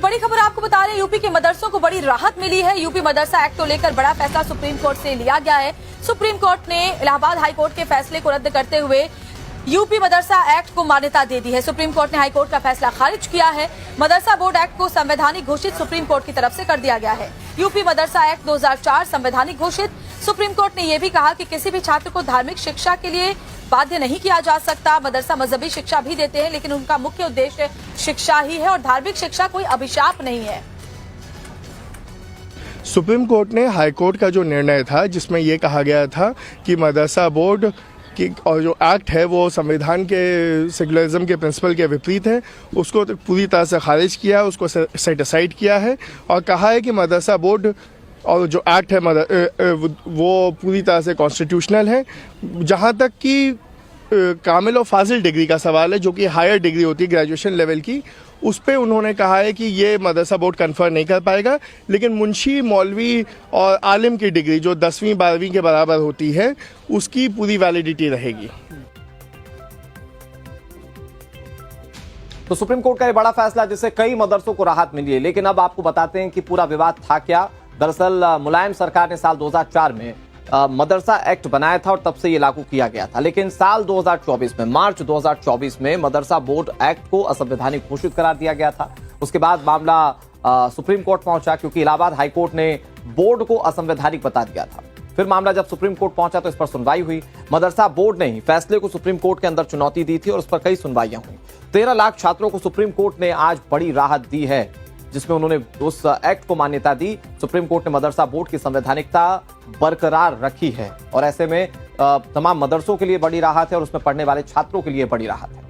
बड़ी खबर आपको बता रहे हैं, यूपी के मदरसों को बड़ी राहत मिली है। यूपी मदरसा एक्ट को लेकर बड़ा फैसला सुप्रीम कोर्ट से लिया गया है। सुप्रीम कोर्ट ने इलाहाबाद हाई कोर्ट के फैसले को रद्द करते हुए यूपी मदरसा एक्ट को मान्यता दे दी है। सुप्रीम कोर्ट ने हाई कोर्ट का फैसला खारिज किया है। मदरसा बोर्ड एक्ट को संवैधानिक घोषित सुप्रीम कोर्ट की तरफ से कर दिया गया है। यूपी मदरसा एक्ट 2004 संवैधानिक घोषित। सुप्रीम कोर्ट ने यह भी कहा कि किसी भी छात्र को धार्मिक शिक्षा के लिए बाध्य नहीं किया जा सकता। मदरसा मजहबी शिक्षा भी देते हैं, लेकिन उनका मुख्य उद्देश्य शिक्षा ही है और धार्मिक शिक्षा कोई अभिशाप नहीं है। सुप्रीम कोर्ट ने हाई कोर्ट का जो निर्णय था, जिसमें यह कहा गया था कि मदरसा बोर्ड की और जो एक्ट है वो संविधान के सेकुलरिज्म के प्रिंसिपल के विपरीत है, उसको तो पूरी तरह से खारिज किया, उसको सेट असाइड किया है और कहा है कि मदरसा बोर्ड और जो एक्ट है वो पूरी तरह से कॉन्स्टिट्यूशनल है। जहाँ तक कि कामिल और फाजिल डिग्री का सवाल है, जो कि हायर डिग्री होती है ग्रेजुएशन लेवल की, उस पे उन्होंने कहा है कि ये मदरसा बोर्ड कन्फर्म नहीं कर पाएगा, लेकिन मुंशी, मौलवी और आलिम की डिग्री जो 10वीं 12वीं के बराबर होती है, उसकी पूरी वैलिडिटी रहेगी। तो सुप्रीम कोर्ट का ये बड़ा फैसला जिससे कई मदरसों को राहत मिली है। लेकिन अब आपको बताते हैं कि पूरा विवाद था क्या। दरअसल मुलायम सरकार ने साल 2004 में मदरसा एक्ट बनाया था और तब से ये लागू किया गया था। लेकिन साल 2024 में, मार्च 2024 में मदरसा बोर्ड एक्ट को असंवैधानिक घोषित करार दिया गया था। उसके बाद मामला सुप्रीम कोर्ट पहुंचा, क्योंकि इलाहाबाद हाई कोर्ट ने बोर्ड को असंवैधानिक बता दिया था। फिर मामला जब सुप्रीम कोर्ट पहुंचा तो इस पर सुनवाई हुई। मदरसा बोर्ड ने ही फैसले को सुप्रीम कोर्ट के अंदर चुनौती दी थी और उस पर कई सुनवाइयां हुई। 13 लाख छात्रों को सुप्रीम कोर्ट ने आज बड़ी राहत दी है, जिसमें उन्होंने उस एक्ट को मान्यता दी। सुप्रीम कोर्ट ने मदरसा बोर्ड की संवैधानिकता बरकरार रखी है और ऐसे में तमाम मदरसों के लिए बड़ी राहत है और उसमें पढ़ने वाले छात्रों के लिए बड़ी राहत है।